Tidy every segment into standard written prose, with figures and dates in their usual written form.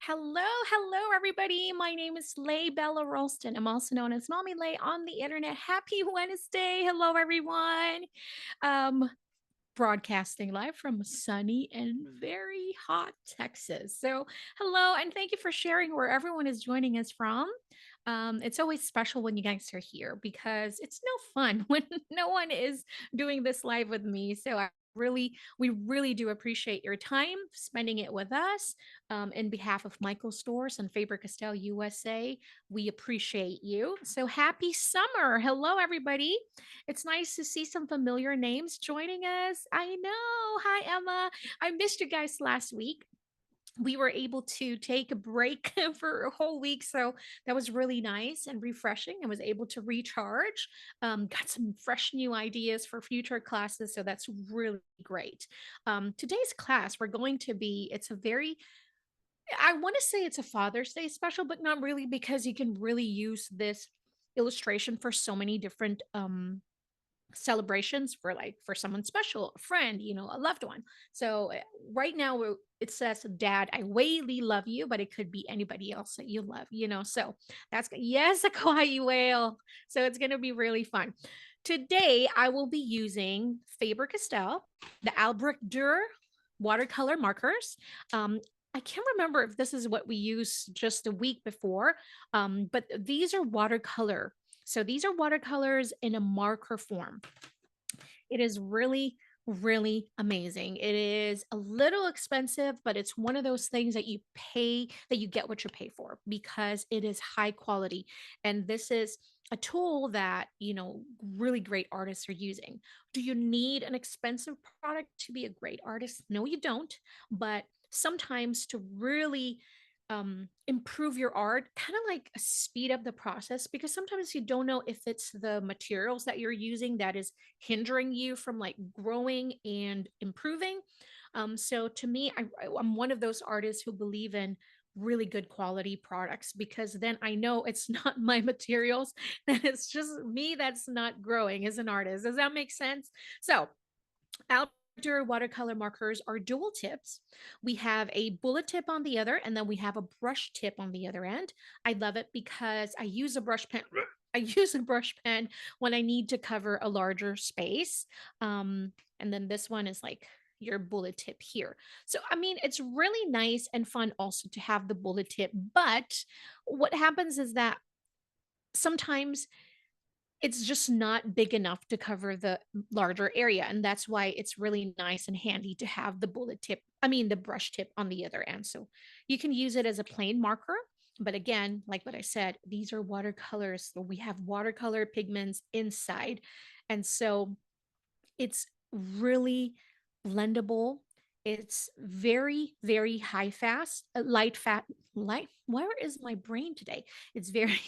Hello, everybody. My name is Lay Bella Ralston. I'm also known as Mommy Lay on the internet. Happy Wednesday. Hello, everyone. Um, Broadcasting live from sunny and very hot Texas. So, hello, and thank you for sharing where everyone is joining us from. It's always special when you guys are here because it's no fun when no one is doing this live with me. We really do appreciate your time spending it with us. In behalf of Michael Stores and Faber-Castell USA, we appreciate you. So happy summer. Hello, everybody. It's nice to see some familiar names joining us. I know. Hi, Emma. I missed you guys last week. We were able to take a break for a whole week. So that was really nice and refreshing. I was able to recharge, got some fresh new ideas for future classes. So that's really great. Today's class, it's a very, I want to say it's a Father's Day special, but not really because you can really use this illustration for so many different celebrations for for someone special, a friend, a loved one. So right now it says, Dad, I really love you, but it could be anybody else that you love. So yes, a kawaii whale. So it's going to be really fun. Today I will be using Faber-Castell, the Albrecht Durer watercolor markers. I can't remember if this is what we used just a week before, but these are watercolor. So these are watercolors in a marker form. It is really, really amazing. It is a little expensive, but it's one of those things that you get what you pay for because it is high quality. And this is a tool that, really great artists are using. Do you need an expensive product to be a great artist? No, you don't. But sometimes to really improve your art, kind of like speed up the process, because sometimes you don't know if it's the materials that you're using that is hindering you from like growing and improving. So to me, I'm one of those artists who believe in really good quality products because then I know it's not my materials, that it's just me that's not growing as an artist. Does that make sense? So outdoor watercolor markers are dual tips. We have a bullet tip on the other, and then we have a brush tip on the other end. I love it because I use a brush pen. I use a brush pen when I need to cover a larger space. And then this one is like your bullet tip here. So, I mean, it's really nice and fun also to have the bullet tip. But what happens is that sometimes it's just not big enough to cover the larger area, and that's why it's really nice and handy to have the the brush tip on the other end. So you can use it as a plain marker, but again, like what I said, these are watercolors, so we have watercolor pigments inside, and so it's really blendable. It's very, very high fast, light fat, light. Where is my brain today? It's very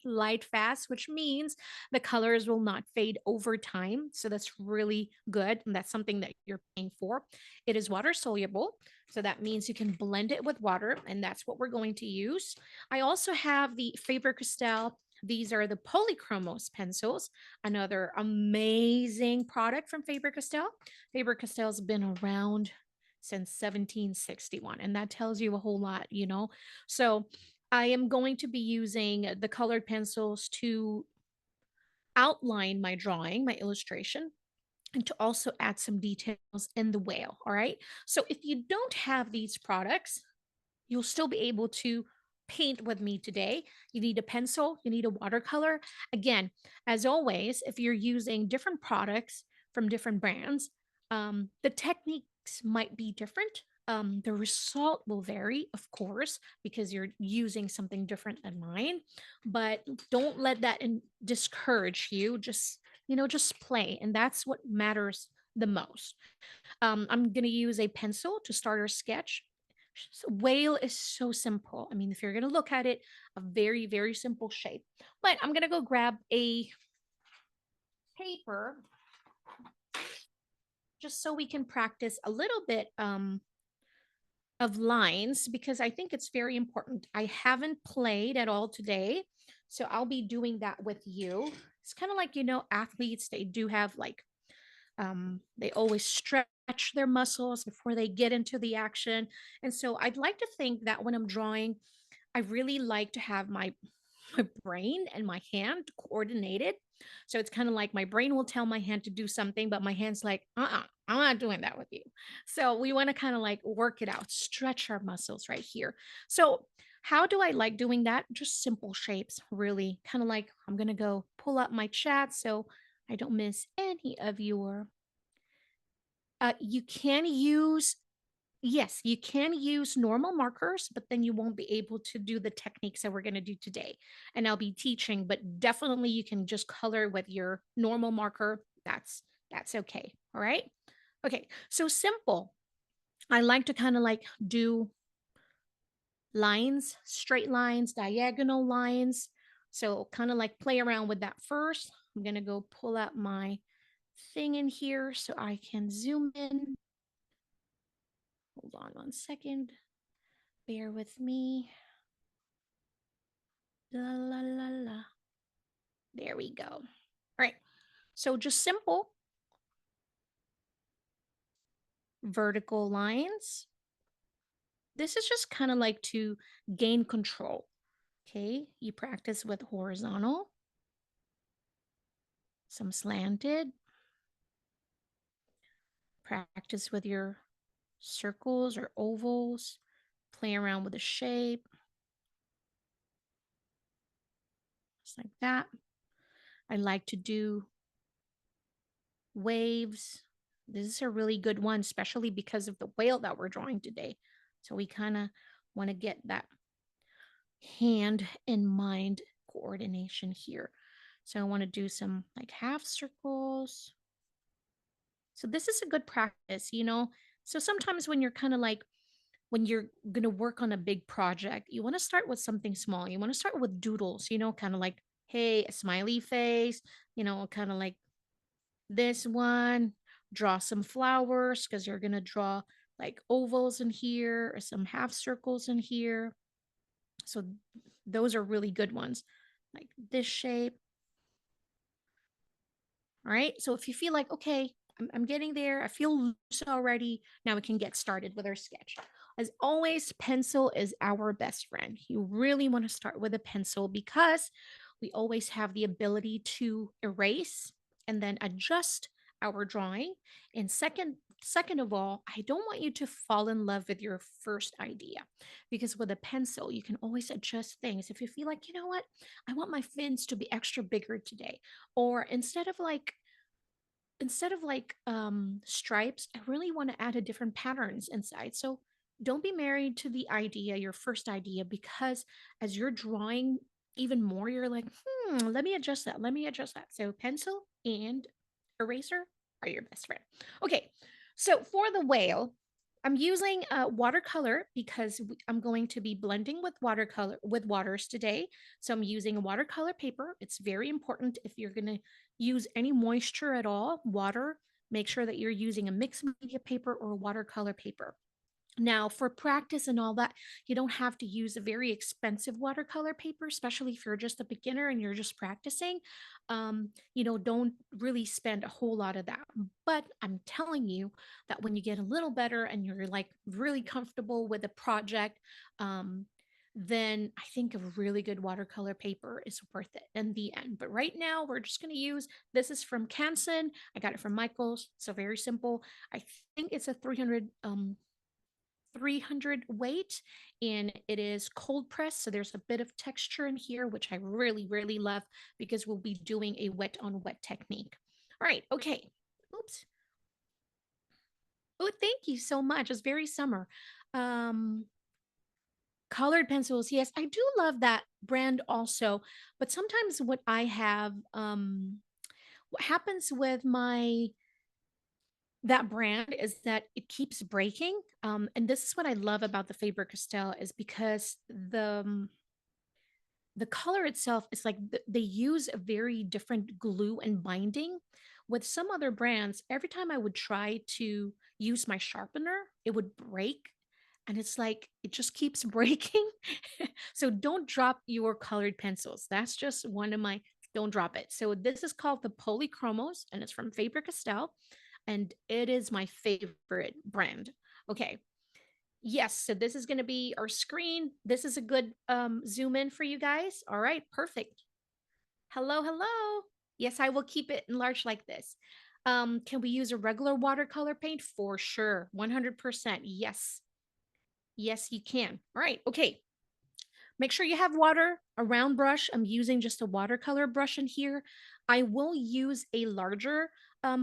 light fast, which means the colors will not fade over time. So that's really good. And that's something that you're paying for. It is water soluble. So that means you can blend it with water, and that's what we're going to use. I also have the Faber Castell. These are the Polychromos pencils, another amazing product from Faber-Castell. Faber-Castell's been around since 1761, and that tells you a whole lot. So I am going to be using the colored pencils to outline my drawing, my illustration, and to also add some details in the whale. All right. So if you don't have these products, you'll still be able to paint with me today. You need a pencil, you need a watercolor. Again, as always, if you're using different products from different brands, the techniques might be different. The result will vary, of course, because you're using something different than mine. But don't let that discourage you. Just play, and that's what matters the most. I'm going to use a pencil to start our sketch. Whale is so simple. I mean, if you're going to look at it, a very, very simple shape. But I'm going to go grab a paper just so we can practice a little bit of lines, because I think it's very important. I haven't played at all today, so I'll be doing that with you. It's kind of like, athletes, they do have like, they always stretch stretch their muscles before they get into the action. And so I'd like to think that when I'm drawing, I really like to have my brain and my hand coordinated. So it's kind of like my brain will tell my hand to do something, but my hand's like, I'm not doing that with you. So we want to kind of like work it out, stretch our muscles right here. So, how do I like doing that? Just simple shapes, really. Kind of like I'm going to go pull up my chat so I don't miss any of your. You can use Yes, you can use normal markers, but then you won't be able to do the techniques that we're going to do today. And I'll be teaching, but definitely you can just color with your normal marker. That's okay. All right? Okay. So simple. I like to kind of like do lines, straight lines, diagonal lines. So kind of like play around with that first. I'm going to go pull out my thing in here so I can zoom in. Hold on 1 second. Bear with me. La la la la. There we go. All right. So just simple vertical lines. This is just kind of like to gain control. Okay. You practice with horizontal, some slanted, practice with your circles or ovals, play around with the shape, just like that. I like to do waves. This is a really good one, especially because of the whale that we're drawing today. So we kind of want to get that hand and mind coordination here. So I want to do some like half circles. So this is a good practice, you know. So sometimes when you're kind of like when you're going to work on a big project, you want to start with something small. You want to start with doodles, you know, kind of like, hey, a smiley face, you know, kind of like this one. Draw some flowers because you're going to draw like ovals in here or some half circles in here. So those are really good ones, like this shape. All right. So if you feel like, okay, I'm getting there, I feel loose already, now we can get started with our sketch. As always, pencil is our best friend. You really want to start with a pencil because we always have the ability to erase and then adjust our drawing. And second of all, I don't want you to fall in love with your first idea because with a pencil, you can always adjust things. If you feel like, you know what, I want my fins to be extra bigger today, or instead of like stripes, I really want to add a different patterns inside. So don't be married to the idea, your first idea, because as you're drawing even more, you're like, let me adjust that. Let me adjust that. So pencil and eraser are your best friend. Okay. So for the whale, I'm using watercolor because I'm going to be blending with watercolor with waters today. So I'm using a watercolor paper. It's very important if you're going to use any moisture at all, water, make sure that you're using a mixed media paper or a watercolor paper. Now, for practice and all that, you don't have to use a very expensive watercolor paper, especially if you're just a beginner and you're just practicing. Don't really spend a whole lot of that. But I'm telling you that when you get a little better and you're like really comfortable with a project, then I think a really good watercolor paper is worth it in the end. But right now, we're just going to use this is from Canson. I got it from Michael's. So very simple. I think it's a 300 weight and it is cold press, so there's a bit of texture in here, which I really really love because we'll be doing a wet on wet technique. All right. Okay. Oops. Oh, thank you so much. It's very summer. um Colored pencils, yes, I do love that brand also, but sometimes what happens with my that brand is that it keeps breaking. And this is what I love about the Faber-Castell is because the color itself is like they use a very different glue and binding. With some other brands, every time I would try to use my sharpener, it would break. And it's like it just keeps breaking. So don't drop your colored pencils. That's just one of my don't drop it. So this is called the Polychromos and it's from Faber-Castell. and it is my favorite brand. Okay. Yes, so this is going to be our screen. This is a good zoom in for you guys. All right, perfect. Hello, hello. Yes, I will keep it enlarged like this. Can we use a regular watercolor paint? For sure. 100%. Yes. Yes, you can. All right. Okay. Make sure you have water, a round brush. I'm using just a watercolor brush in here. I will use a larger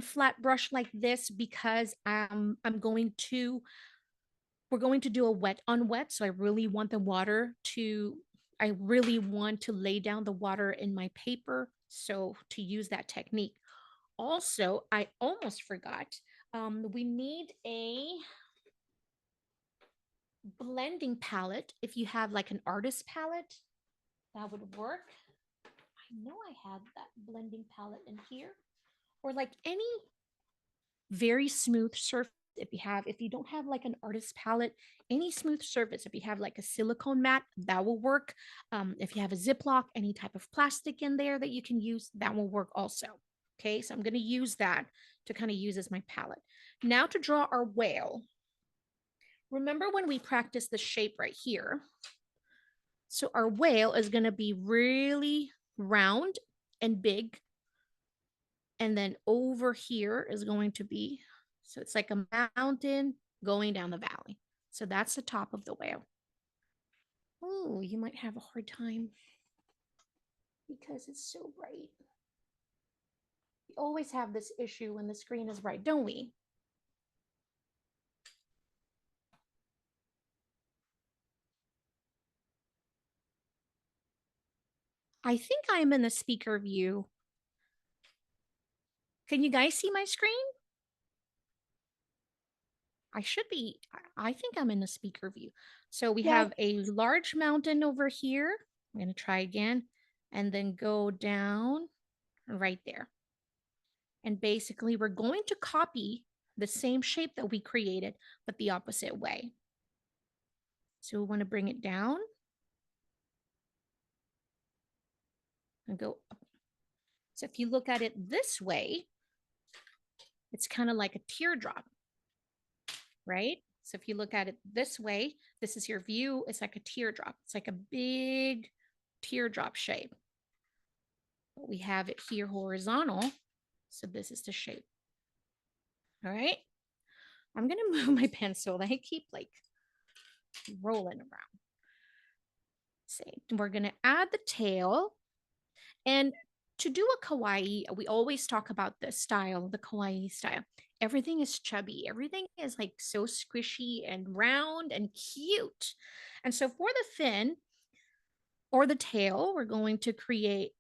flat brush like this because we're going to do a wet on wet. So I really want the water to, I really want to lay down the water in my paper. So to use that technique. Also, I almost forgot, we need a blending palette. If you have like an artist palette, that would work. I know I have that blending palette in here. Or like any very smooth surface. If you don't have like an artist palette, any smooth surface, if you have like a silicone mat, that will work. If you have a Ziploc, any type of plastic in there that you can use, that will work also. Okay, so I'm going to use that to kind of use as my palette. Now to draw our whale. Remember when we practiced the shape right here? So our whale is going to be really round and big. And then over here is going to be, so it's like a mountain going down the valley. So that's the top of the whale. Oh, you might have a hard time because it's so bright. We always have this issue when the screen is bright, don't we? I think I'm in the speaker view. Can you guys see my screen? I should be, I think I'm in the speaker view. So we have a large mountain over here. I'm going to try again and then go down right there. And basically we're going to copy the same shape that we created, but the opposite way. So we want to bring it down and go up. So if you look at it this way, it's kind of like a teardrop, right? So if you look at it this way, this is your view. It's like a teardrop. It's like a big teardrop shape. But we have it here horizontal. So this is the shape. All right. I'm going to move my pencil. I keep like rolling around. Say, we're going to add the tail. And to do a kawaii, we always talk about the style, the kawaii style. Everything is chubby. Everything is like so squishy and round and cute. And so for the fin or the tail, we're going to create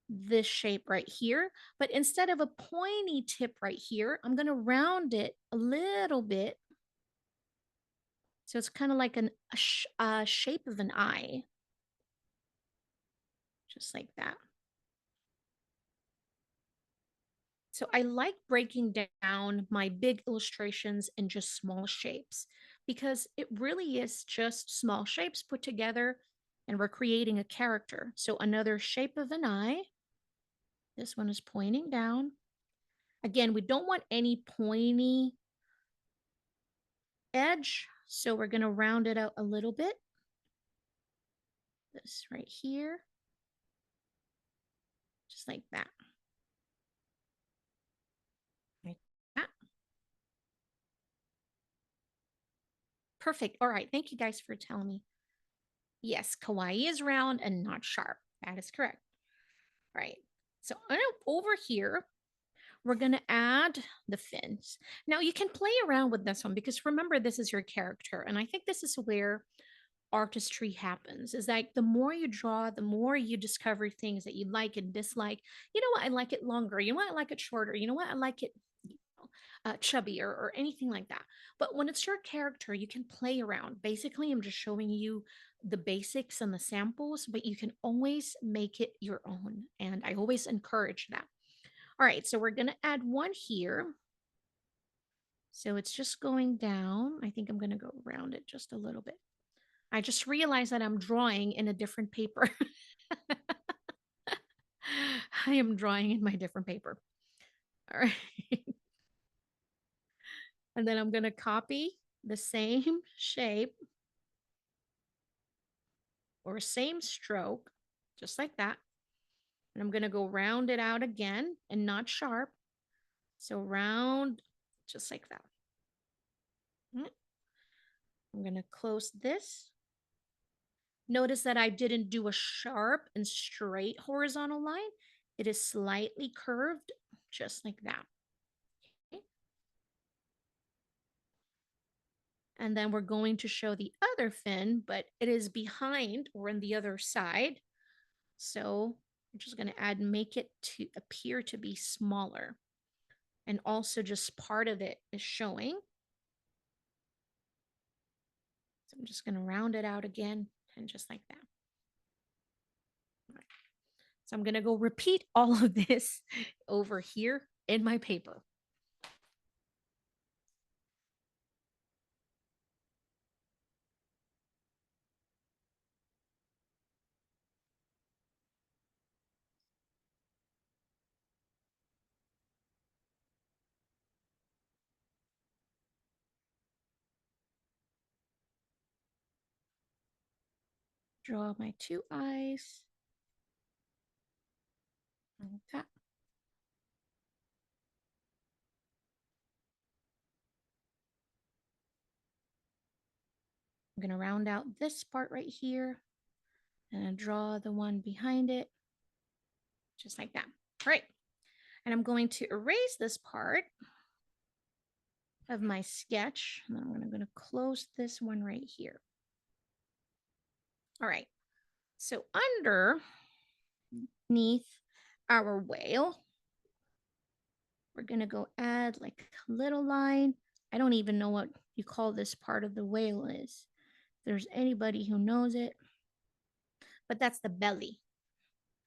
this shape right here. But instead of a pointy tip right here, I'm going to round it a little bit. So it's kind of like a shape of an eye. Just like that. So I like breaking down my big illustrations in just small shapes because it really is just small shapes put together and we're creating a character. So another shape of an eye. This one is pointing down. Again, we don't want any pointy edge. So we're going to round it out a little bit. This right here. Just like that. Like that. Perfect. All right. Thank you guys for telling me. Yes, kawaii is round and not sharp. That is correct. Right. So over here, we're going to add the fins. Now you can play around with this one because remember, this is your character. And I think this is where artistry happens is like the more you draw, the more you discover things that you like and dislike. You know what? I like it longer. You know what? I like it shorter. You know what? I like it chubby or anything like that. But when it's your character, you can play around. Basically, I'm just showing you the basics and the samples, but you can always make it your own. And I always encourage that. All right, so we're going to add one here. So it's just going down. I think I'm going to go around it just a little bit. I just realized that I'm drawing in a different paper. I am drawing in my different paper. All right. And then I'm going to copy the same shape or same stroke, just like that. And I'm going to go round it out again and not sharp. So round, just like that. I'm going to close this. Notice that I didn't do a sharp and straight horizontal line. It is slightly curved, just like that. Okay. And then we're going to show the other fin, but it is behind or on the other side. So I'm just going to add, make it to appear to be smaller. And also just part of it is showing. So I'm just going to round it out again and just like that. All right. So I'm going to go repeat all of this over here in my paper. Draw my two eyes. Like that. I'm going to round out this part right here and draw the one behind it, just like that. All right. And I'm going to erase this part of my sketch. And then I'm going to close this one right here. All right. So underneath our whale, we're going to go add like a little line. I don't even know what you call this part of the whale is. If there's anybody who knows it, but that's the belly.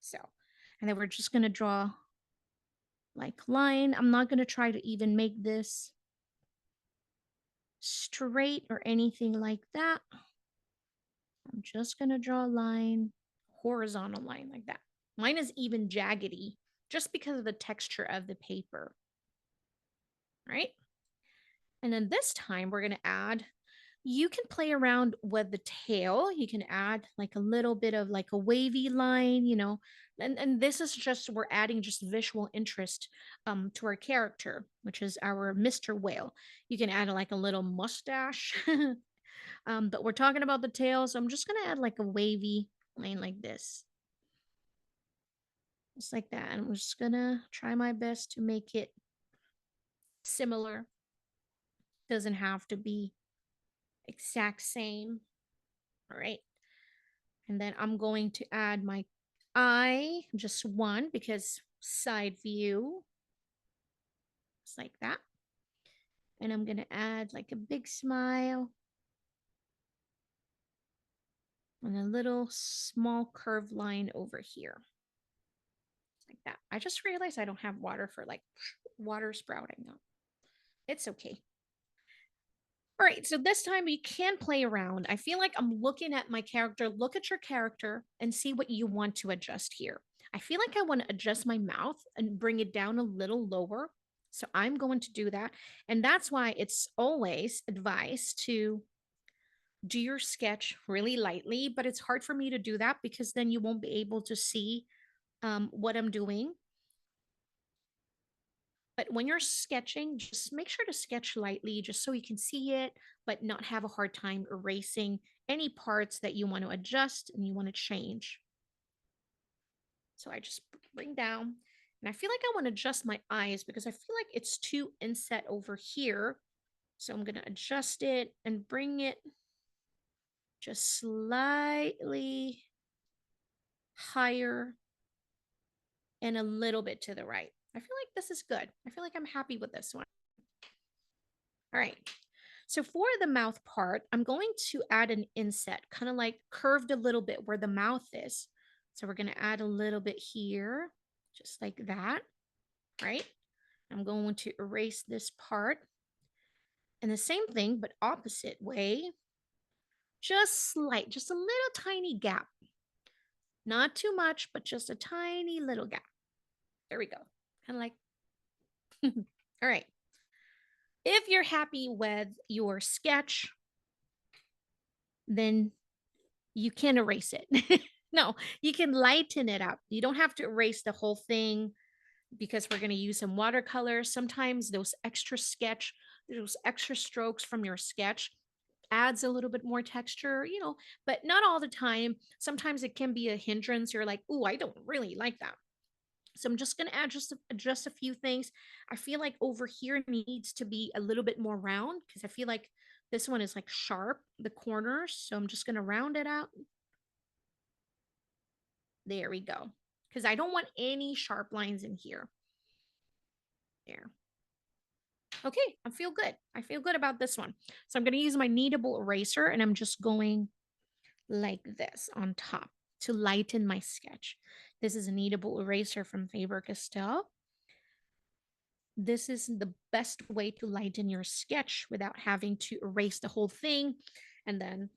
So, and then we're just going to draw like line. I'm not going to try to even make this straight or anything like that. I'm just going to draw a line, horizontal line like that. Mine is even jaggedy just because of the texture of the paper. Right? And then this time we're going to add, you can play around with the tail. You can add like a little bit of like a wavy line, you know, and this is just, we're adding just visual interest to our character, which is our Mr. Whale. You can add like a little mustache, but we're talking about the tail. So I'm just going to add like a wavy line like this. Just like that. And I'm just going to try my best to make it similar. Doesn't have to be exact same. All right. And then I'm going to add my eye, just one, because side view, just like that. And I'm going to add like a big smile and a little small curved line over here. Like that. I just realized I don't have water for like water sprouting up. It's okay. All right, so this time we can play around. I feel like I'm looking at my character. Look at your character and see what you want to adjust here. I feel like I want to adjust my mouth and bring it down a little lower. So I'm going to do that. And that's why it's always advised to do your sketch really lightly, but it's hard for me to do that because then you won't be able to see what I'm doing. But when you're sketching, just make sure to sketch lightly just so you can see it, but not have a hard time erasing any parts that you want to adjust and you want to change. So I just bring down, and I feel like I want to adjust my eyes because I feel like it's too inset over here. So I'm going to adjust it and bring it just slightly higher and a little bit to the right. I feel like this is good. I feel like I'm happy with this one. All right. So for the mouth part, I'm going to add an inset, kind of like curved a little bit where the mouth is. So we're going to add a little bit here, just like that, right? I'm going to erase this part. And the same thing, but opposite way. Just slight, just a little tiny gap. Not too much, but just a tiny little gap. There we go. Kind of like All right. If you're happy with your sketch, then you can erase it. No, you can lighten it up. You don't have to erase the whole thing because we're going to use some watercolor. Sometimes those extra strokes from your sketch adds a little bit more texture, but not all the time. Sometimes it can be a hindrance. You're like, "Oh, I don't really like that." So I'm just going to add just a few things. I feel like over here needs to be a little bit more round because I feel like this one is like sharp, the corners. So I'm just going to round it out. There we go. Because I don't want any sharp lines in here. There. Okay, I feel good. I feel good about this one. So I'm going to use my kneadable eraser and I'm just going like this on top to lighten my sketch. This is a kneadable eraser from Faber-Castell. This is the best way to lighten your sketch without having to erase the whole thing. And then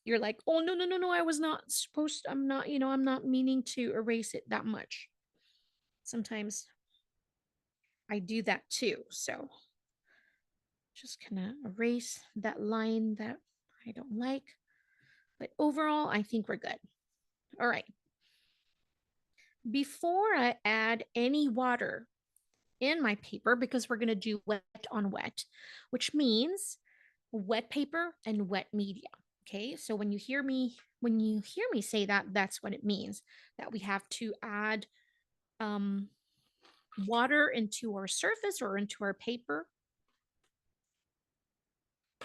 you're like, oh, no, no, no, no, I was not supposed to, I'm not meaning to erase it that much. Sometimes I do that too. So just kind of erase that line that I don't like. But overall, I think we're good. All right. Before I add any water in my paper, because we're going to do wet on wet, which means wet paper and wet media. Okay, so when you hear me say that, that's what it means, that we have to add um, water into our surface or into our paper,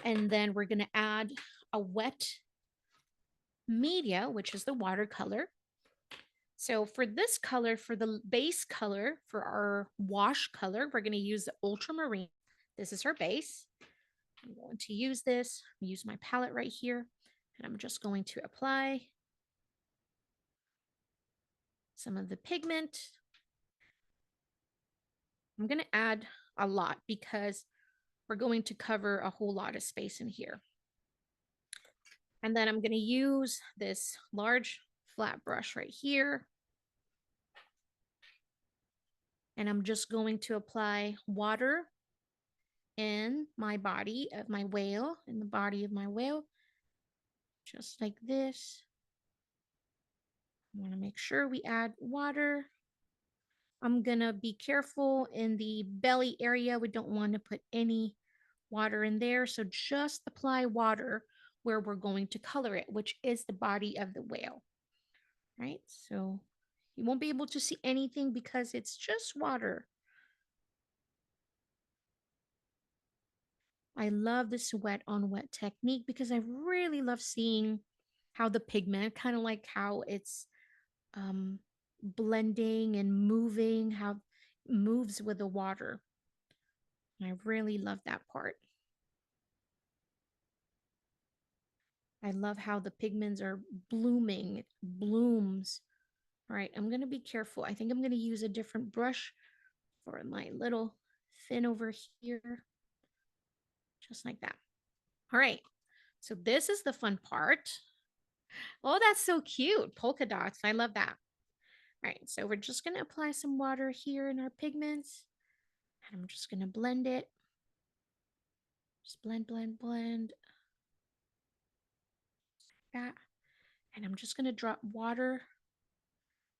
and then we're going to add a wet media, which is the watercolor. So for this color, for the base color, for our wash color, we're going to use the Ultramarine. This is our base. I'm going to use my palette right here, and I'm just going to apply some of the pigment. I'm going to add a lot because we're going to cover a whole lot of space in here. And then I'm going to use this large flat brush right here. And I'm just going to apply water in my body of my whale, in the body of my whale, just like this. I want to make sure we add water. I'm going to be careful in the belly area. We don't want to put any water in there. So just apply water where we're going to color it, which is the body of the whale, right? So you won't be able to see anything because it's just water. I love this wet on wet technique because I really love seeing how the pigment, kind of like how it's blending and moving, how it moves with the water. And I really love that part. I love how the pigments are blooming, it blooms. All right, I'm going to be careful. I think I'm going to use a different brush for my little fin over here, just like that. All right, so this is the fun part. Oh, that's so cute. Polka dots. I love that. All right, so we're just going to apply some water here in our pigments. And I'm just going to blend it. Just blend, blend, blend. Like that. And I'm just going to drop water.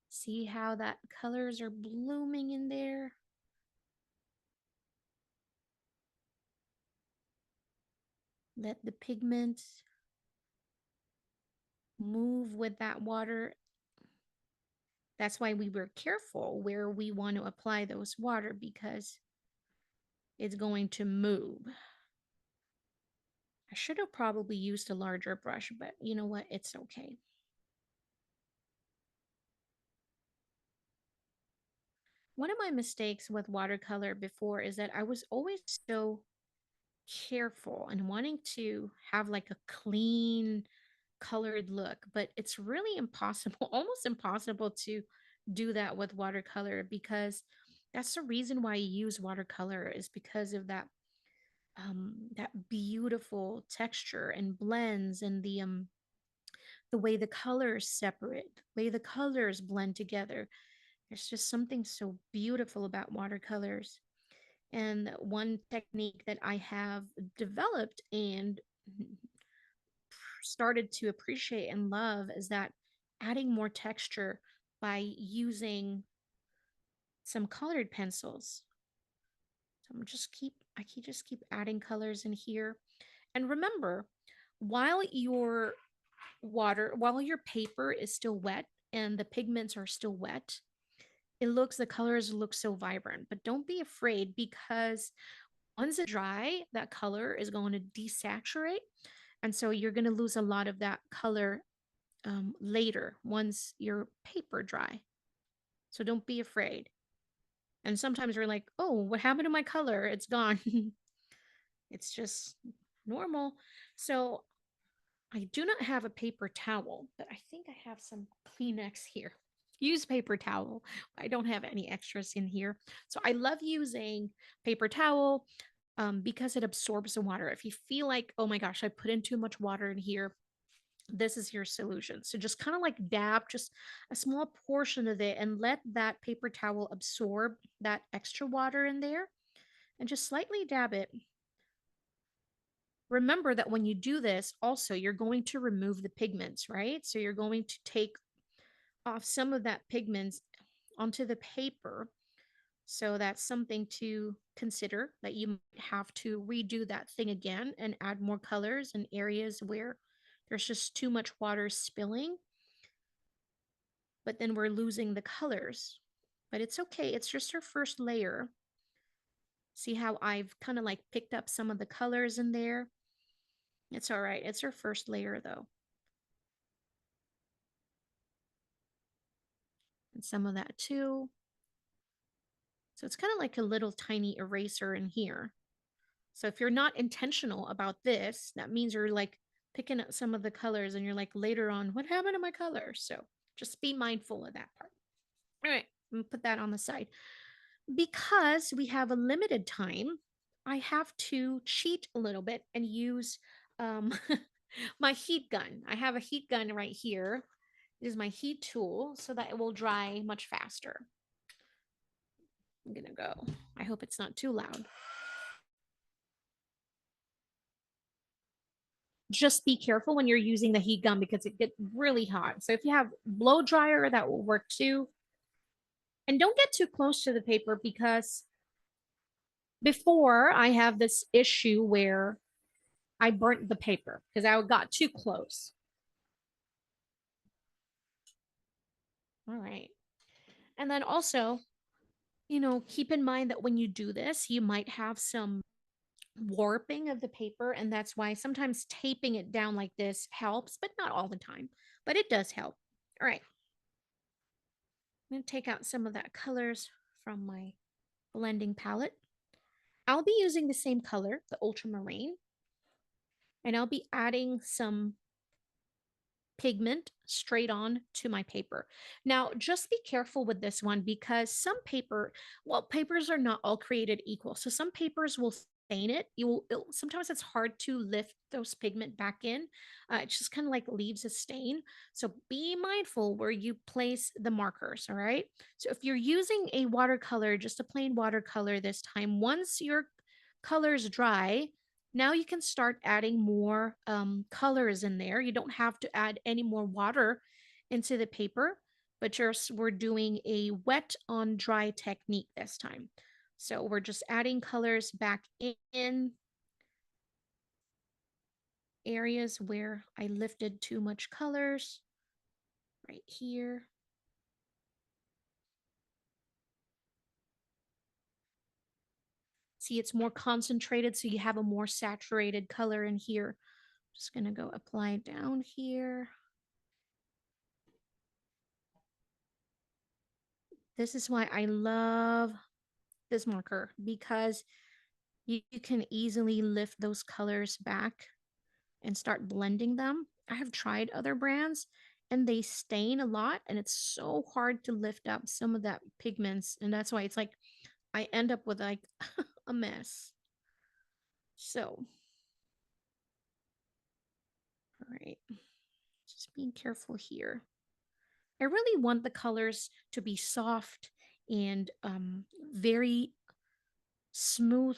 See how that colors are blooming in there. Let the pigments move with that water. That's why we were careful where we want to apply those water because it's going to move. I should have probably used a larger brush, but you know what? It's okay. One of my mistakes with watercolor before is that I was always so careful and wanting to have like a clean colored look, but it's really impossible, almost impossible to do that with watercolor because that's the reason why you use watercolor is because of that beautiful texture and blends and the way the colors separate, the way the colors blend together. There's just something so beautiful about watercolors. And one technique that I have developed and started to appreciate and love is that adding more texture by using some colored pencils. So I can just keep adding colors in here. And remember, while while your paper is still wet and the pigments are still wet, the colors look so vibrant. But don't be afraid, because once it's dry, that color is going to desaturate. And so you're going to lose a lot of that color later once your paper dry. So don't be afraid. And sometimes we're like, oh, what happened to my color? It's gone. It's just normal. So I do not have a paper towel, but I think I have some Kleenex here. Use paper towel. I don't have any extras in here. So I love using paper towel because it absorbs the water. If you feel like, oh my gosh, I put in too much water in here, this is your solution. So just kind of like dab just a small portion of it and let that paper towel absorb that extra water in there and just slightly dab it. Remember that when you do this, also, you're going to remove the pigments, right? So you're going to take off some of that pigments onto the paper. So that's something to consider, that you might have to redo that thing again and add more colors in areas where there's just too much water spilling, but then we're losing the colors. But it's okay. It's just our first layer. See how I've kind of like picked up some of the colors in there? It's all right. It's our first layer though. And some of that too. So it's kind of like a little tiny eraser in here. So if you're not intentional about this, that means you're like picking up some of the colors and you're like later on, what happened to my color? So just be mindful of that part. All right, I'm gonna put that on the side. Because we have a limited time, I have to cheat a little bit and use um, my heat gun. I have a heat gun right here. This is my heat tool so that it will dry much faster. I'm gonna go. I hope it's not too loud. Just be careful when you're using the heat gun because it gets really hot. So if you have blow dryer, that will work too. And don't get too close to the paper, because before I have this issue where I burnt the paper because I got too close. All right. And then also, keep in mind that when you do this, you might have some warping of the paper. And that's why sometimes taping it down like this helps, but not all the time. But it does help. All right. I'm going to take out some of that colors from my blending palette. I'll be using the same color, the ultramarine, and I'll be adding some pigment straight on to my paper. Now, just be careful with this one, because papers are not all created equal. So some papers will stain it. Sometimes it's hard to lift those pigment back in. It just kind of like leaves a stain. So be mindful where you place the markers. All right. So if you're using a watercolor, just a plain watercolor this time, once your colors dry, now you can start adding more colors in there. You don't have to add any more water into the paper, but just we're doing a wet on dry technique this time. So we're just adding colors back in areas where I lifted too much colors, right here. See, it's more concentrated, so you have a more saturated color in here. Just gonna go apply down here. This is why I love this marker, because you can easily lift those colors back and start blending them. I have tried other brands and they stain a lot, and it's so hard to lift up some of that pigments. And that's why it's like I end up with like a mess. So, all right, just being careful here. I really want the colors to be soft and very smooth.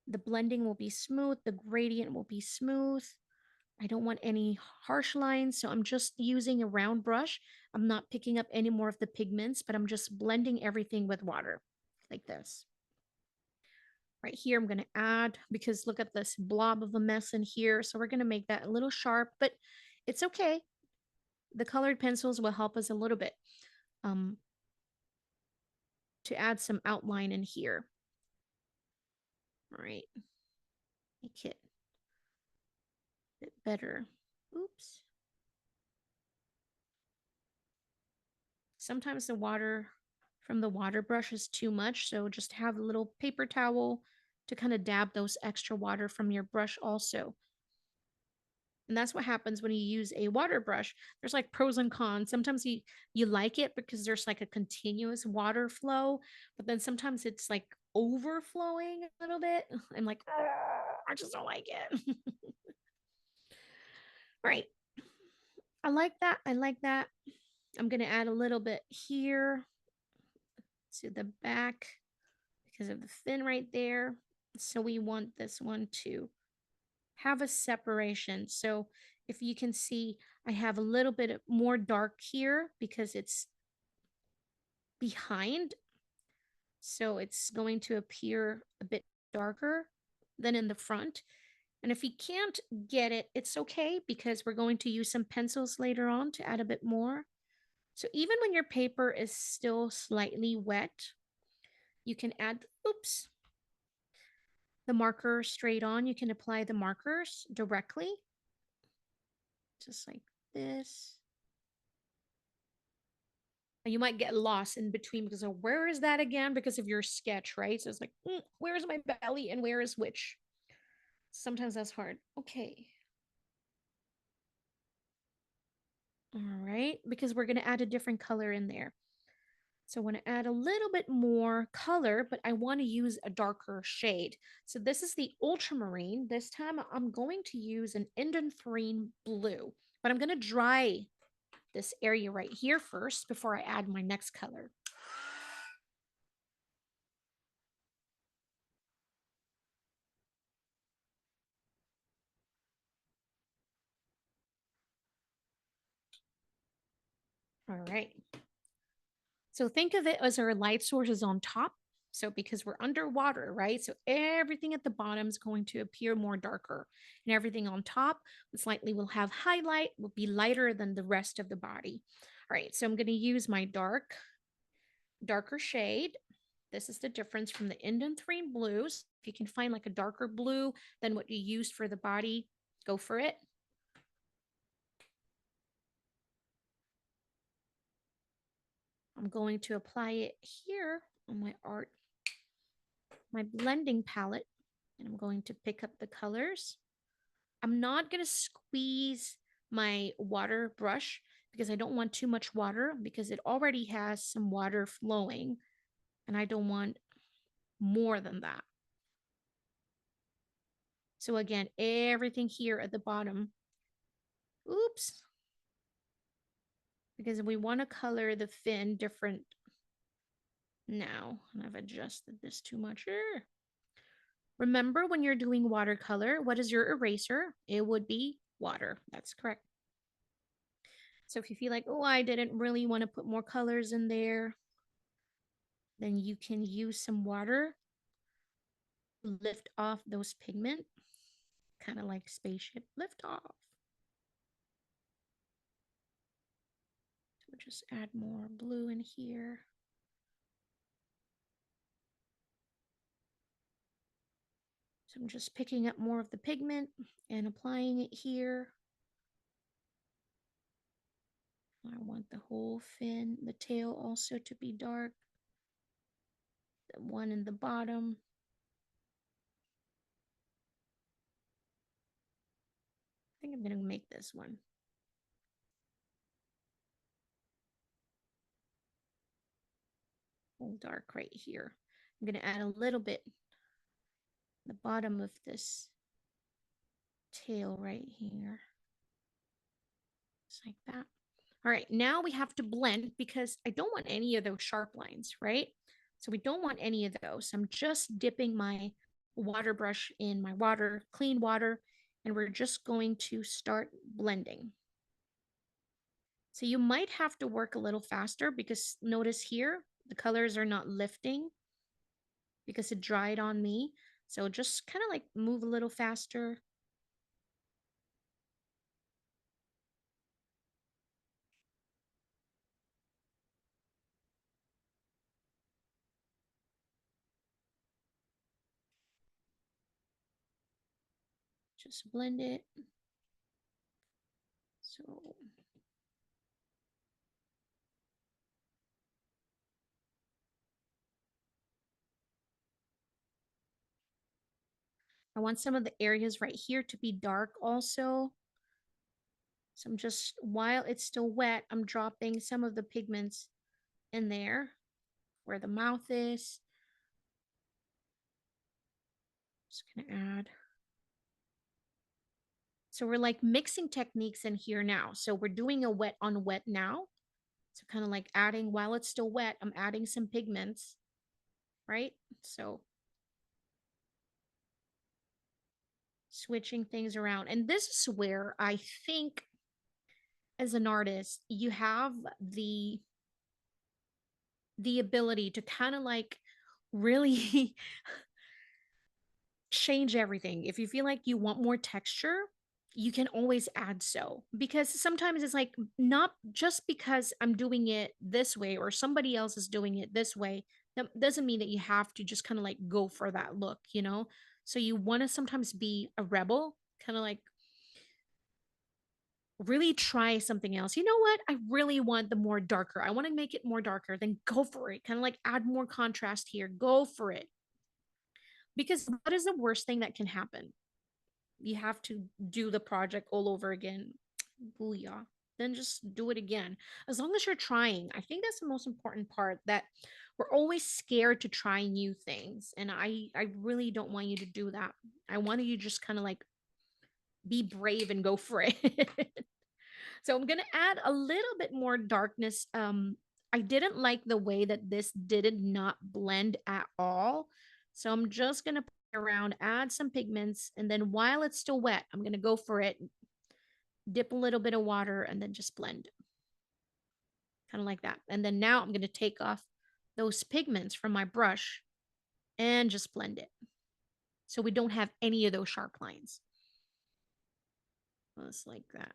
The blending will be smooth. The gradient will be smooth. I don't want any harsh lines, so I'm just using a round brush. I'm not picking up any more of the pigments, but I'm just blending everything with water like this. Right here, I'm going to add, because look at this blob of a mess in here. So we're going to make that a little sharp, but it's okay. The colored pencils will help us a little bit um, to add some outline in here. All right, make it a bit better. Oops. Sometimes the water from the water brush is too much, so just have a little paper towel to kind of dab those extra water from your brush also. And that's what happens when you use a water brush. There's like pros and cons. Sometimes you like it because there's like a continuous water flow, but then sometimes it's like overflowing a little bit. I'm like, I just don't like it. All right. I like that. I like that. I'm going to add a little bit here to the back because of the fin right there. So we want this one to have a separation. So if you can see, I have a little bit more dark here because it's behind. So it's going to appear a bit darker than in the front. And if you can't get it, it's okay because we're going to use some pencils later on to add a bit more. So even when your paper is still slightly wet, you can add, oops, the marker straight on. You can apply the markers directly, just like this. You might get lost in between because of where is that again because of your sketch, right? So it's like, where's my belly and where is which? Sometimes that's hard. Okay. All right, because we're going to add a different color in there. So I want to add a little bit more color, but I want to use a darker shade. So this is the Ultramarine. This time I'm going to use an Indanthrene blue, but I'm going to dry this area right here first before I add my next color. All right. So think of it as our light source is on top. So because we're underwater, right? So everything at the bottom is going to appear more darker, and everything on top most likely will have highlight, will be lighter than the rest of the body. All right, so I'm going to use my darker shade. This is the difference from the Indanthrene blues. If you can find like a darker blue than what you used for the body, go for it. I'm going to apply it here on my art, my blending palette, and I'm going to pick up the colors. I'm not going to squeeze my water brush because I don't want too much water because it already has some water flowing and I don't want more than that. So again, everything here at the bottom, oops, because we want to color the fin different now. And I've adjusted this too much. Remember when you're doing watercolor, what is your eraser? It would be water. That's correct. So if you feel like, oh, I didn't really want to put more colors in there, then you can use some water, lift off those pigment, kind of like spaceship lift off. So just add more blue in here. So I'm just picking up more of the pigment and applying it here. I want the whole fin, the tail also to be dark. The one in the bottom. I think I'm going to make this one. Whole dark right here. I'm going to add a little bit the bottom of this tail right here. Just like that. All right, now we have to blend because I don't want any of those sharp lines, right? So we don't want any of those. I'm just dipping my water brush in my water, clean water, and we're just going to start blending. So you might have to work a little faster because notice here, the colors are not lifting because it dried on me. So just kind of like move a little faster. Just blend it. So I want some of the areas right here to be dark also. So I'm just, while it's still wet, I'm dropping some of the pigments in there where the mouth is. Just gonna add. So we're like mixing techniques in here now. So we're doing a wet on wet now. So kind of like adding, while it's still wet, I'm adding some pigments, right? So switching things around. And this is where I think as an artist, you have the ability to kind of like really change everything. If you feel like you want more texture, you can always add so, because sometimes it's like not just because I'm doing it this way or somebody else is doing it this way, that doesn't mean that you have to just kind of like go for that look, you know? So you want to sometimes be a rebel, kind of like really try something else. You know what? I really want the more darker. I want to make it more darker. Then go for it. Kind of like add more contrast here. Go for it. Because what is the worst thing that can happen? You have to do the project all over again. Booyah. Then just do it again. As long as you're trying. I think that's the most important part, that we're always scared to try new things. And I really don't want you to do that. I want you to just kind of like be brave and go for it. So I'm gonna add a little bit more darkness. I didn't like the way that this did not blend at all. So I'm just gonna play around, add some pigments, and then while it's still wet, I'm gonna go for it, dip a little bit of water, and then just blend, kind of like that. And then now I'm gonna take off those pigments from my brush and just blend it. So we don't have any of those sharp lines. Just like that.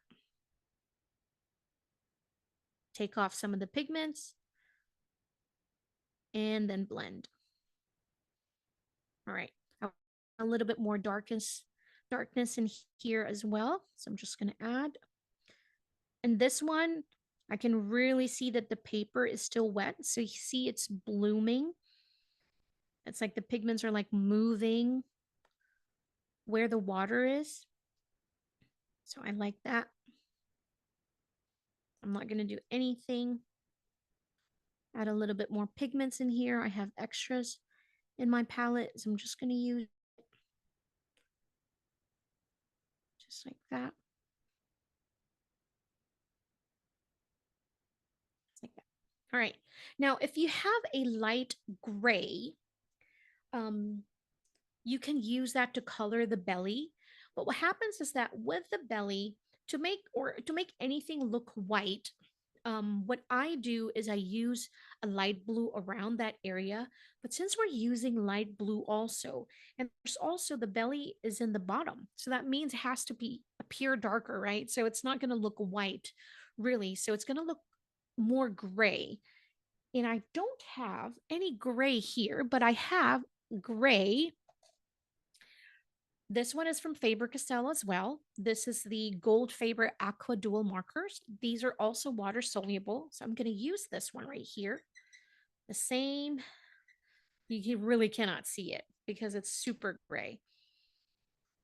Take off some of the pigments and then blend. All right. A little bit more darkness in here as well. So I'm just going to add. And this one, I can really see that the paper is still wet. So you see it's blooming. It's like the pigments are like moving where the water is. So I like that. I'm not going to do anything. Add a little bit more pigments in here. I have extras in my palette, so I'm just going to use just like that. Like that. All right. Now, if you have a light gray, um, you can use that to color the belly. But what happens is that with the belly, to make anything look white, what I do is I use a light blue around that area. But since we're using light blue also, and there's also the belly is in the bottom, so that means it has to be appear darker, right? So it's not going to look white, really. So it's going to look more gray. And I don't have any gray here, but I have gray. This one is from Faber-Castell as well. This is the Gold Faber Aqua Dual Markers. These are also water soluble. So I'm going to use this one right here. The same. You really cannot see it because it's super gray.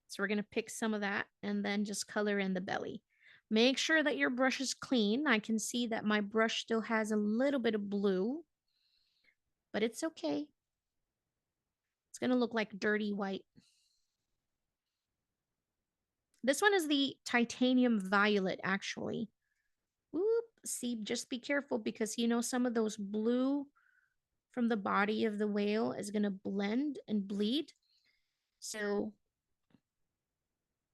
So we're going to pick some of that and then just color in the belly. Make sure that your brush is clean. I can see that my brush still has a little bit of blue, but it's okay. It's going to look like dirty white. This one is the titanium violet, actually. Oop, see, just be careful because, some of those blue from the body of the whale is going to blend and bleed. So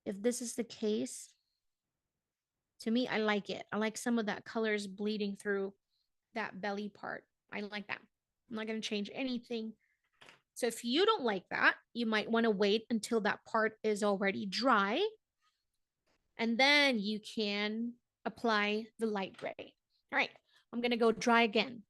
if this is the case, to me, I like it. I like some of that colors bleeding through that belly part. I like that. I'm not going to change anything. So if you don't like that, you might want to wait until that part is already dry, and then you can apply the light gray. All right, I'm going to go dry again.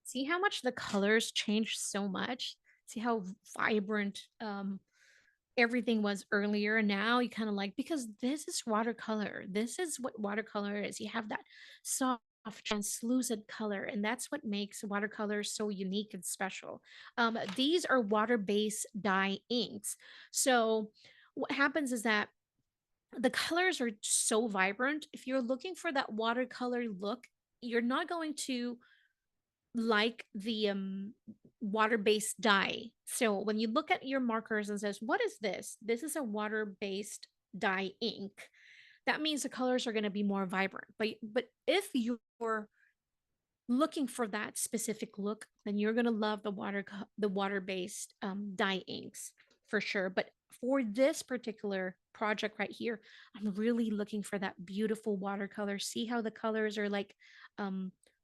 See how much the colors changed so much? See how vibrant everything was earlier. And now you kind of like, because this is watercolor. This is what watercolor is. You have that soft, translucent color, and that's what makes watercolor so unique and special. These are water-based dye inks. So what happens is that the colors are so vibrant. If you're looking for that watercolor look, you're not going to like the water-based dye. So when you look at your markers and says, "What is this?" This is a water-based dye ink. That means the colors are going to be more vibrant. But if you're looking for that specific look, then you're going to love the water-based dye inks for sure. But for this particular project right here, I'm really looking for that beautiful watercolor. See how the colors are like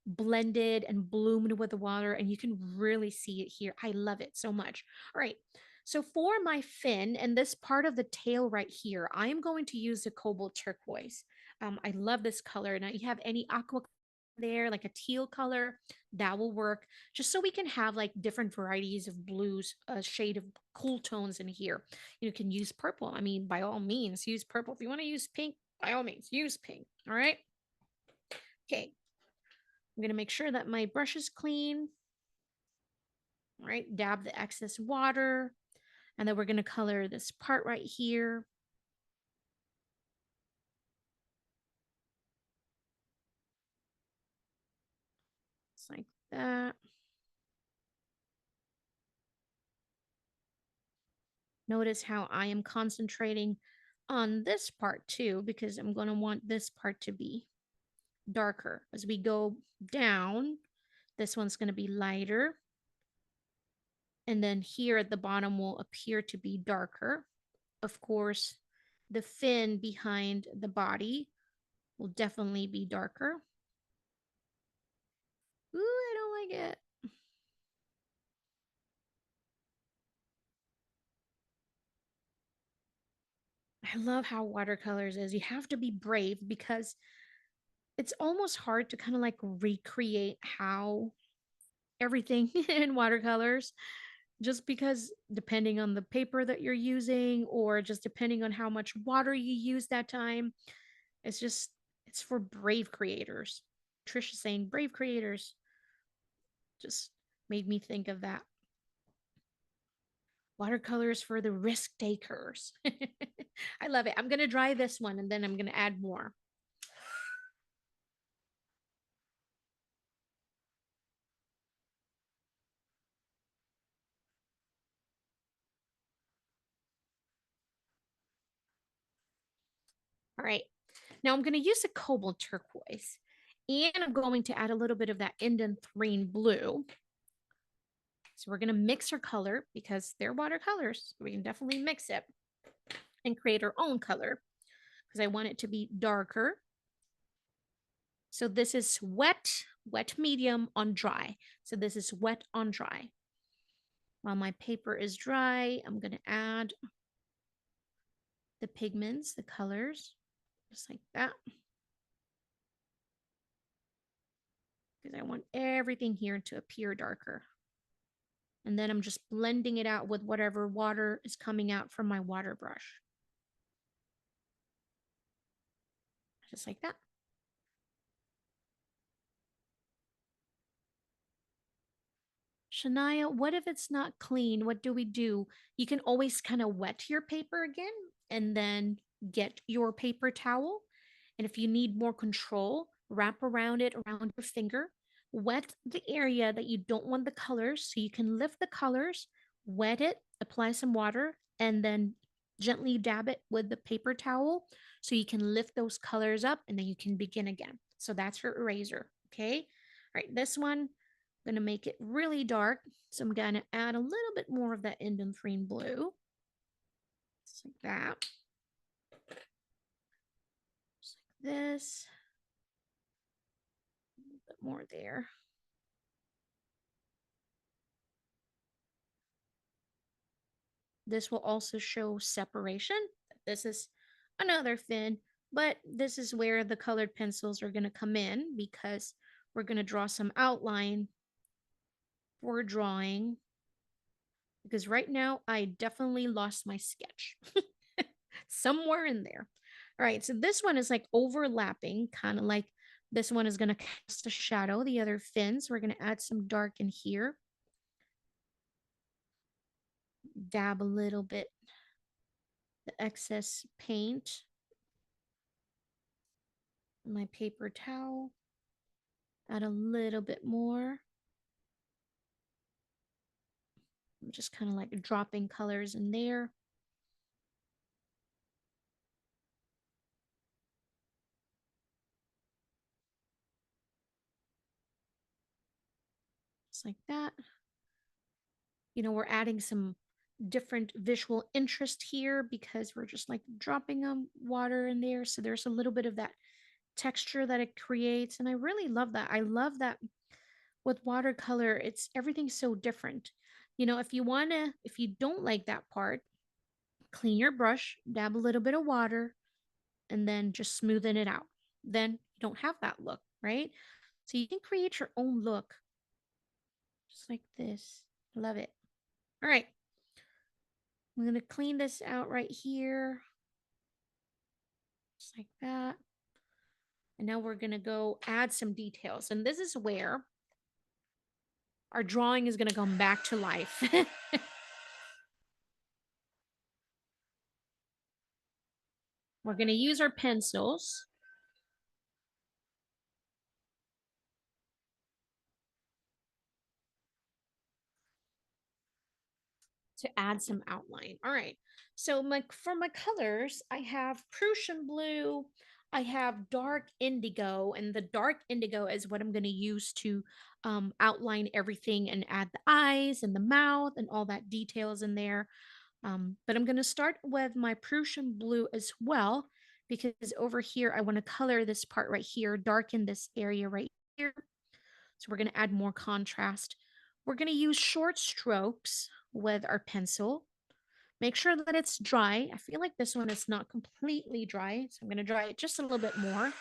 blended and bloomed with the water, and you can really see it here. I love it so much. All right. So for my fin and this part of the tail right here, I am going to use the Cobalt Turquoise. I love this color. Now you have any aqua there, like a teal color, that will work. Just so we can have like different varieties of blues, a shade of cool tones in here. You can use purple. I mean, by all means, use purple. If you want to use pink, by all means, use pink. All right. Okay. I'm going to make sure that my brush is clean. All right. Dab the excess water. And then we're going to color this part right here. Just like that. Notice how I am concentrating on this part too, because I'm going to want this part to be darker. As we go down, this one's going to be lighter. And then here at the bottom will appear to be darker. Of course, the fin behind the body will definitely be darker. Ooh, I don't like it. I love how watercolors is. You have to be brave because it's almost hard to kind of like recreate how everything in watercolors, just because depending on the paper that you're using or just depending on how much water you use that time, it's just, it's for brave creators. Trisha saying brave creators just made me think of that. Watercolors for the risk takers. I love it. I'm going to dry this one and then I'm going to add more. All right. Now I'm going to use a cobalt turquoise and I'm going to add a little bit of that Indanthrene blue. So we're going to mix our color because they're watercolors. So we can definitely mix it and create our own color because I want it to be darker. So this is wet, wet medium on dry. So this is wet on dry. While my paper is dry, I'm going to add the pigments, the colors, just like that. Because I want everything here to appear darker. And then I'm just blending it out with whatever water is coming out from my water brush. Just like that. Shania, what if it's not clean? What do we do? You can always kind of wet your paper again and then get your paper towel. And if you need more control, wrap around it around your finger. Wet the area that you don't want the colors so you can lift the colors, wet it, apply some water, and then gently dab it with the paper towel so you can lift those colors up and then you can begin again. So that's your eraser. Okay. All right. This one, I'm going to make it really dark. So I'm going to add a little bit more of that Indanthrene blue. Just like that. Just like this. A little bit more there. This will also show separation. This is another fin, but this is where the colored pencils are going to come in because we're going to draw some outline for drawing. Because right now I definitely lost my sketch somewhere in there. All right, so this one is like overlapping, kind of like this one is going to cast a shadow. The other fins, we're going to add some dark in here. Dab a little bit the excess paint. My paper towel. Add a little bit more. I'm just kind of like dropping colors in there. Just like that. You know, we're adding some different visual interest here because we're just like dropping water in there. So there's a little bit of that texture that it creates. And I really love that. I love that with watercolor, it's everything's so different. You know, if you don't like that part, clean your brush, dab a little bit of water, and then just smoothen it out. Then you don't have that look, right? So you can create your own look just like this. Love it. All right. I'm going to clean this out right here. Just like that. And now we're going to go add some details. And this is where our drawing is going to come back to life. We're going to use our pencils. To add some outline. All right. So for my colors, I have Prussian blue, I have dark indigo, and the dark indigo is what I'm going to use to outline everything and add the eyes and the mouth and all that details in there. But I'm going to start with my Prussian blue as well, because over here, I want to color this part right here, darken this area right here. So we're going to add more contrast. We're going to use short strokes with our pencil. Make sure that it's dry. I feel like this one is not completely dry, so I'm going to dry it just a little bit more.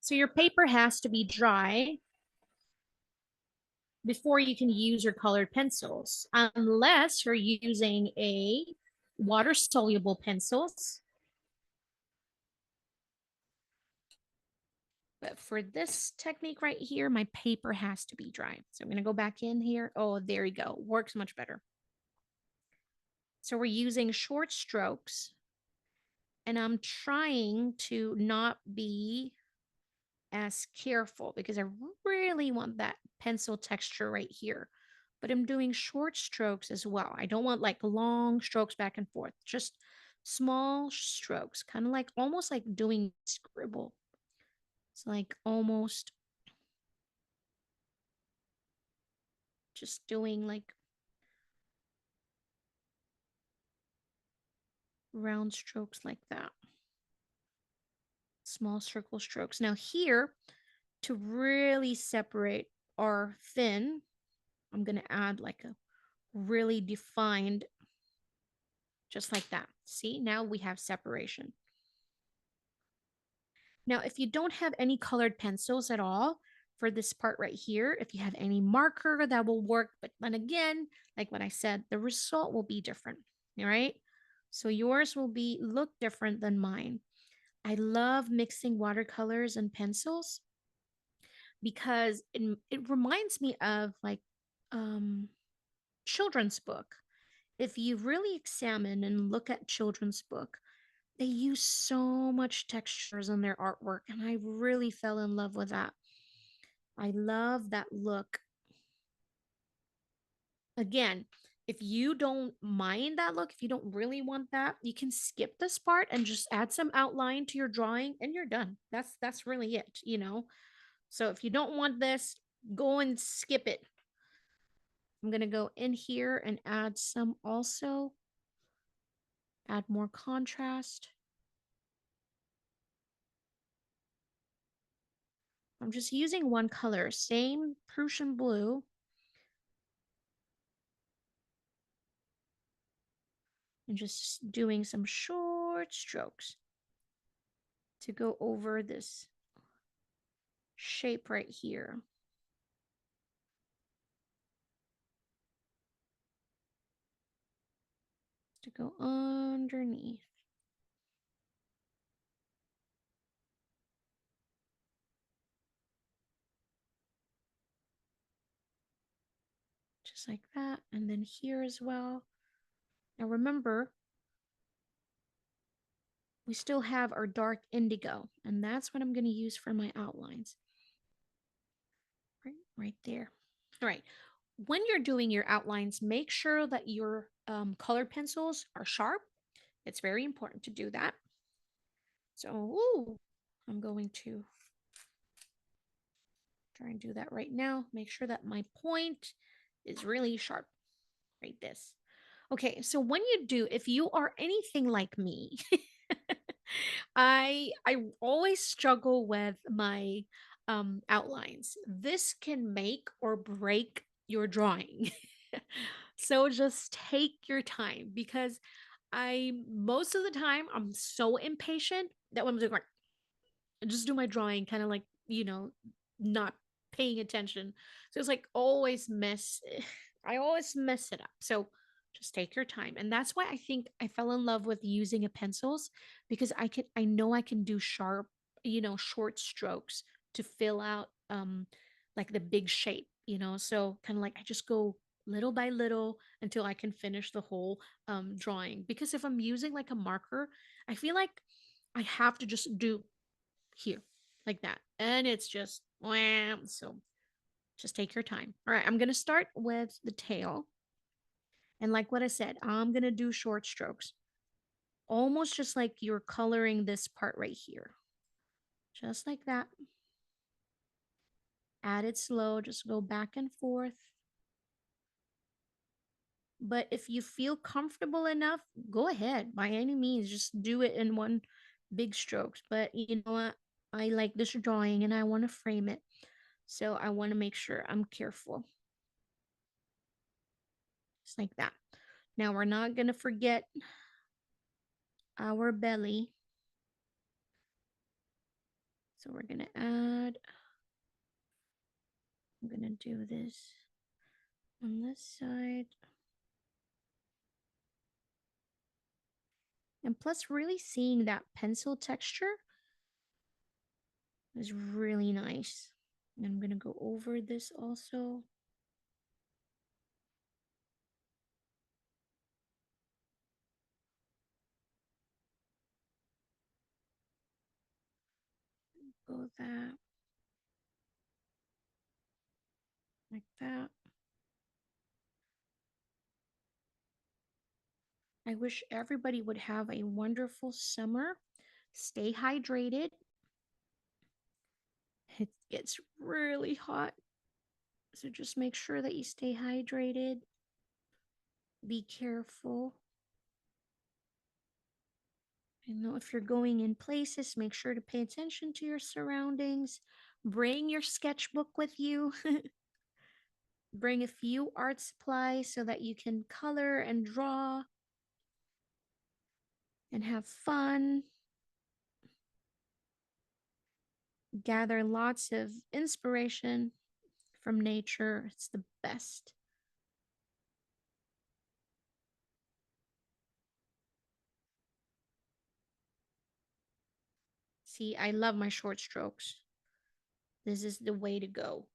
So your paper has to be dry before you can use your colored pencils, unless you're using a water-soluble pencils. But for this technique right here, my paper has to be dry. So I'm going to go back in here. Oh, there you go. Works much better. So we're using short strokes. And I'm trying to not be as careful because I really want that pencil texture right here. But I'm doing short strokes as well. I don't want like long strokes back and forth, just small strokes, kind of like almost like doing scribble. It's like almost just doing like round strokes like that. Small circle strokes. Now here, to really separate our fin, I'm going to add like a really defined, just like that. See, now we have separation. Now, if you don't have any colored pencils at all for this part right here, if you have any marker, that will work. But then again, like what I said, the result will be different. All right. So yours will look different than mine. I love mixing watercolors and pencils because it reminds me of like children's book. if you really examine and look at children's book, they use so much textures in their artwork, and I really fell in love with that. I love that look. Again, if you don't mind that look, if you don't really want that, you can skip this part and just add some outline to your drawing and you're done. That's really it, you know. So if you don't want this, go and skip it. I'm going to go in here and add some also, add more contrast. I'm just using one color, same Prussian blue. And just doing some short strokes to go over this shape right here. To go underneath. Just like that. And then here as well. Now remember, we still have our dark indigo, and that's what I'm going to use for my outlines. Right there. All right. When you're doing your outlines, make sure that your colored pencils are sharp. It's very important to do that. So, ooh, I'm going to try and do that right now. Make sure that my point is really sharp. Right, this. Okay, so when you do, if you are anything like me, I always struggle with my outlines. This can make or break your drawing. So just take your time because I most of the time I'm so impatient that when I'm doing like just do my drawing kind of like, not paying attention. So it's like always mess I always mess it up. So just take your time. And that's why I think I fell in love with using a pencils because I know I can do sharp, short strokes to fill out like the big shape, So kind of like I just go little by little until I can finish the whole drawing. Because if I'm using like a marker, I feel like I have to just do here like that, and it's just wham. So just take your time. All right, I'm gonna start with the tail, and like what I said, I'm gonna do short strokes, almost just like you're coloring this part right here, just like that. Add it slow, just go back and forth. But if you feel comfortable enough, go ahead by any means, just do it in one big strokes. But you know what, I like this drawing and I want to frame it, so I want to make sure I'm careful. Just like that. Now we're not going to forget our belly. So we're going to add, I'm going to do this on this side. And plus really seeing that pencil texture is really nice. And I'm going to go over this also. Go that. Like that. I wish everybody would have a wonderful summer. Stay hydrated. It gets really hot. So just make sure that you stay hydrated. Be careful. If you're going in places, make sure to pay attention to your surroundings. Bring your sketchbook with you. Bring a few art supplies so that you can color and draw and have fun. Gather lots of inspiration from nature. It's the best. See, I love my short strokes. This is the way to go.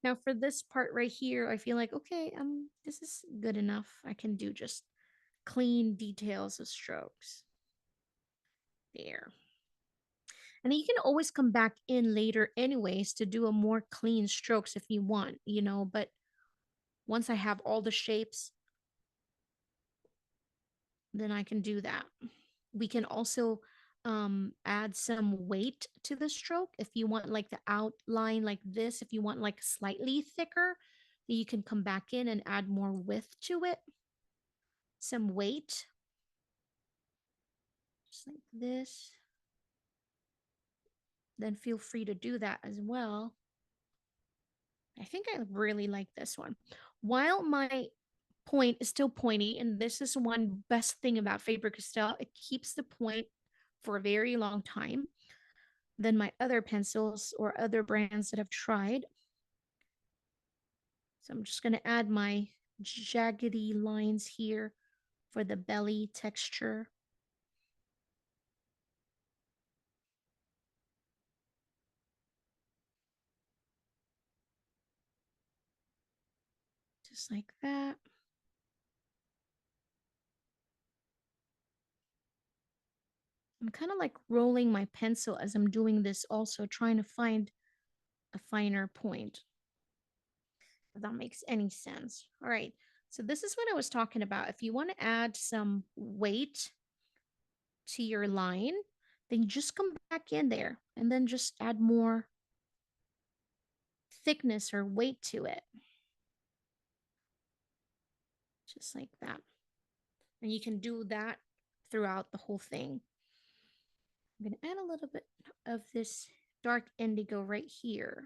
Now for this part right here, I feel like, okay, this is good enough. I can do just clean details of strokes. There. And then you can always come back in later anyways to do a more clean strokes if you want, but once I have all the shapes, then I can do that. We can also add some weight to the stroke if you want like the outline like this. If you want like slightly thicker, then you can come back in and add more width to it, some weight, just like this. Then feel free to do that as well. I think I really like this one. While my point is still pointy, and this is one best thing about Faber-Castell, it keeps the point for a very long time than my other pencils or other brands that I've tried. So I'm just going to add my jaggedy lines here for the belly texture. Just like that. I'm kind of like rolling my pencil as I'm doing this, also trying to find a finer point, if that makes any sense. All right. So this is what I was talking about. If you want to add some weight to your line, then just come back in there and then just add more thickness or weight to it. Just like that. And you can do that throughout the whole thing. I'm going to add a little bit of this dark indigo right here.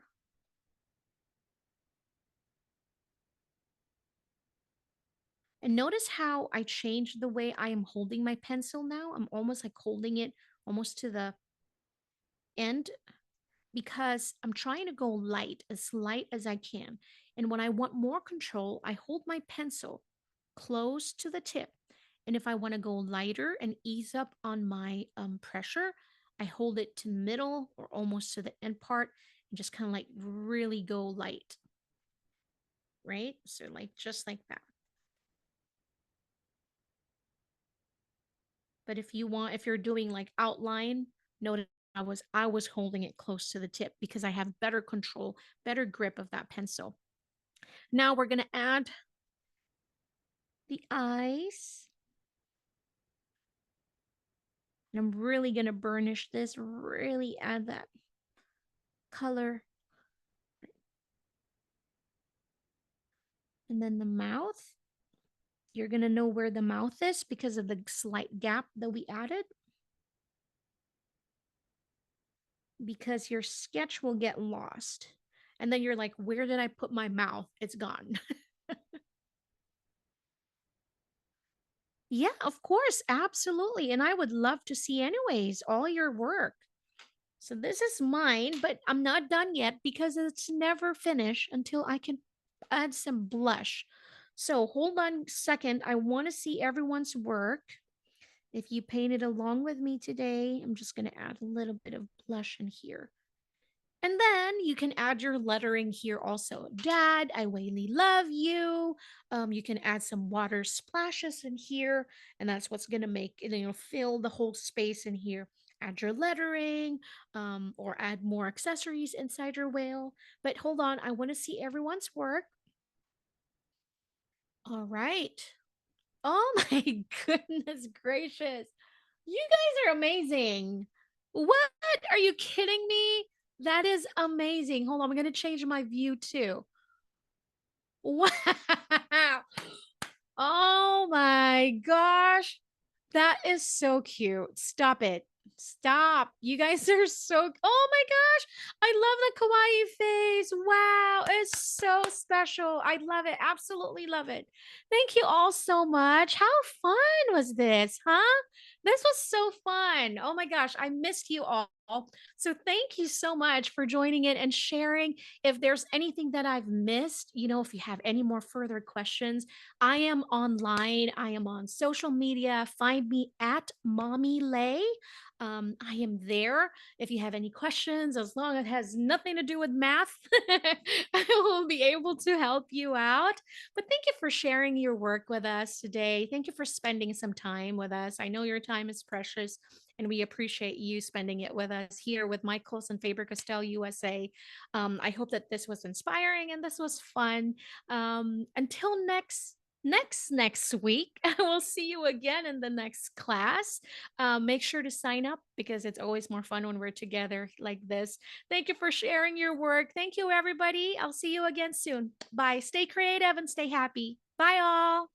And notice how I changed the way I am holding my pencil now. I'm almost like holding it almost to the end because I'm trying to go light as I can. And when I want more control, I hold my pencil close to the tip. And if I want to go lighter and ease up on my pressure, I hold it to middle or almost to the end part and just kind of like really go light. Right? So like just like that. But if you're doing like outline, notice I was holding it close to the tip because I have better control, better grip of that pencil. Now we're going to add the eyes. And I'm really going to burnish this, really add that color. And then the mouth. You're going to know where the mouth is because of the slight gap that we added. Because your sketch will get lost. And then you're like, where did I put my mouth? It's gone. Yeah, of course. Absolutely. And I would love to see, anyways, all your work. So this is mine, but I'm not done yet because it's never finished until I can add some blush. So hold on a second. I want to see everyone's work. If you painted along with me today, I'm just going to add a little bit of blush in here. And then you can add your lettering here also. Dad, I really love you. You can add some water splashes in here, and that's what's going to make it, fill the whole space in here. Add your lettering, or add more accessories inside your whale. But hold on, I want to see everyone's work. All right. Oh my goodness gracious. You guys are amazing. What? Are you kidding me? That is amazing. Hold on, I'm going to change my view too. Wow. Oh my gosh. That is so cute. Stop it. Stop. You guys are so, oh my gosh. I love the kawaii face. Wow. It's so special. I love it. Absolutely love it. Thank you all so much. How fun was this, huh? This was so fun. Oh my gosh. I missed you all. So thank you so much for joining in and sharing. If there's anything that I've missed, if you have any more further questions, I am online. I am on social media. Find me at Mommy Lay. I am there. If you have any questions, as long as it has nothing to do with math, I will be able to help you out. But thank you for sharing your work with us today. Thank you for spending some time with us. I know your time is precious, and we appreciate you spending it with us here with Michaels and Faber-Castell USA. I hope that this was inspiring and this was fun. Until next week, I will see you again in the next class. Make sure to sign up because it's always more fun when we're together like this. Thank you for sharing your work. Thank you, everybody. I'll see you again soon. Bye. Stay creative and stay happy. Bye, all.